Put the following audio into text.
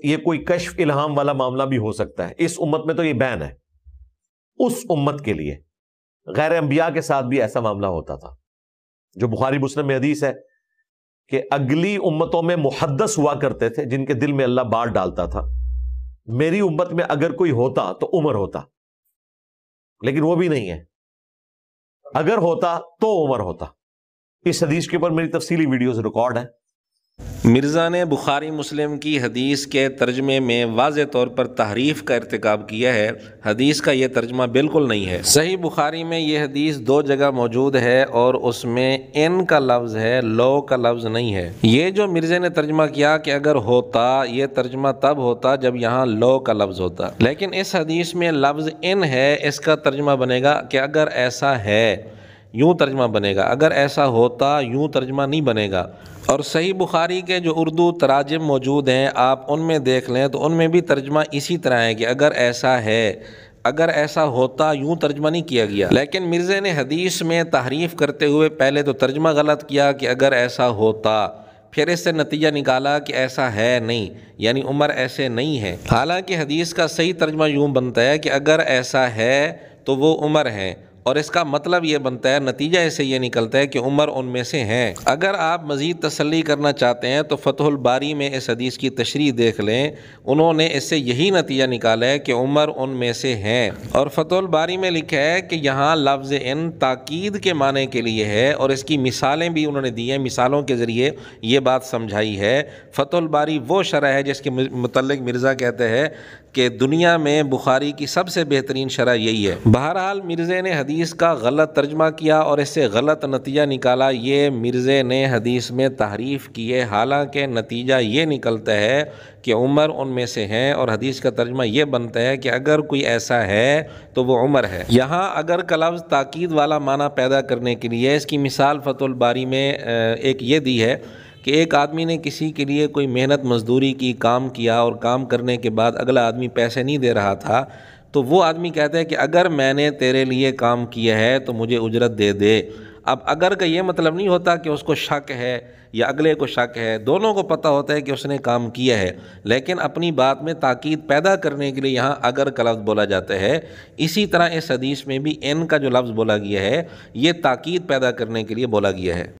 یہ کوئی کشف الہام والا معاملہ بھی ہو سکتا ہے. اس امت میں تو یہ بین ہے. اس امت کے لیے غیر انبیاء کے ساتھ بھی ایسا معاملہ ہوتا تھا. جو بخاری مسلم میں حدیث ہے کہ اگلی امتوں میں محدث ہوا کرتے تھے جن کے دل میں اللہ بات ڈالتا تھا. میری امت میں اگر کوئی ہوتا تو عمر ہوتا، لیکن وہ بھی نہیں ہے. اگر ہوتا تو عمر ہوتا. اس حدیث کے اوپر میری تفصیلی ویڈیوز ریکارڈ ہیں. مرزا نے بخاری مسلم کی حدیث کے ترجمے میں واضح طور پر تحریف کا ارتکاب کیا ہے. حدیث کا یہ ترجمہ بالکل نہیں ہے. صحیح بخاری میں یہ حدیث 2 جگہ موجود ہے اور اس میں ان کا لفظ ہے، لو کا لفظ نہیں ہے. یہ جو مرزا نے ترجمہ کیا کہ اگر ہوتا، یہ ترجمہ تب ہوتا جب یہاں لو کا لفظ ہوتا، لیکن اس حدیث میں لفظ ان ہے. اس کا ترجمہ بنے گا کہ اگر ایسا ہے، یوں ترجمہ بنے گا. اگر ایسا ہوتا یوں ترجمہ نہیں بنے گا. اور صحیح بخاری کے جو اردو تراجم موجود ہیں آپ ان میں دیکھ لیں تو ان میں بھی ترجمہ اسی طرح ہے کہ اگر ایسا ہے، اگر ایسا ہوتا، یوں ترجمہ نہیں کیا گیا. لیکن مرزا نے حدیث میں تحریف کرتے ہوئے پہلے تو ترجمہ غلط کیا کہ اگر ایسا ہوتا، پھر اس سے نتیجہ نکالا کہ ایسا ہے نہیں، یعنی عمر ایسے نہیں ہے. حالانکہ حدیث کا صحیح ترجمہ یوں بنتا ہے کہ اگر ایسا ہے تو وہ عمر ہے، اور اس کا مطلب یہ بنتا ہے، نتیجہ اسے یہ نکلتا ہے کہ عمر ان میں سے ہیں. اگر آپ مزید تسلی کرنا چاہتے ہیں تو فتح الباری میں اس حدیث کی تشریح دیکھ لیں. انہوں نے اس سے یہی نتیجہ نکالا ہے کہ عمر ان میں سے ہیں. اور فتح الباری میں لکھا ہے کہ یہاں لفظ ان تاکید کے معنی کے لیے ہے، اور اس کی مثالیں بھی انہوں نے دی ہیں. مثالوں کے ذریعے یہ بات سمجھائی ہے. فتح الباری وہ شرح ہے جس کے متعلق مرزا کہتے ہیں کہ دنیا میں بخاری کی سب سے بہترین شرح یہی ہے. بہرحال مرزا نے حدیث کا غلط ترجمہ کیا اور اس سے غلط نتیجہ نکالا. یہ مرزا نے حدیث میں تحریف کی ہے، حالانکہ نتیجہ یہ نکلتا ہے کہ عمر ان میں سے ہیں، اور حدیث کا ترجمہ یہ بنتا ہے کہ اگر کوئی ایسا ہے تو وہ عمر ہے. یہاں اگر کا لفظ تاکید والا معنی پیدا کرنے کے لیے اس کی مثال فتح الباری میں ایک یہ دی ہے کہ ایک آدمی نے کسی کے لیے کوئی محنت مزدوری کی، کام کیا، اور کام کرنے کے بعد اگلا آدمی پیسے نہیں دے رہا تھا، تو وہ آدمی کہتا ہے کہ اگر میں نے تیرے لیے کام کیا ہے تو مجھے اجرت دے دے. اب اگر کا یہ مطلب نہیں ہوتا کہ اس کو شک ہے یا اگلے کو شک ہے، دونوں کو پتہ ہوتا ہے کہ اس نے کام کیا ہے، لیکن اپنی بات میں تاکید پیدا کرنے کے لیے یہاں اگر کا لفظ بولا جاتا ہے. اسی طرح اس حدیث میں بھی ان کا جو لفظ بولا گیا ہے یہ تاکید پیدا کرنے کے لیے بولا گیا ہے.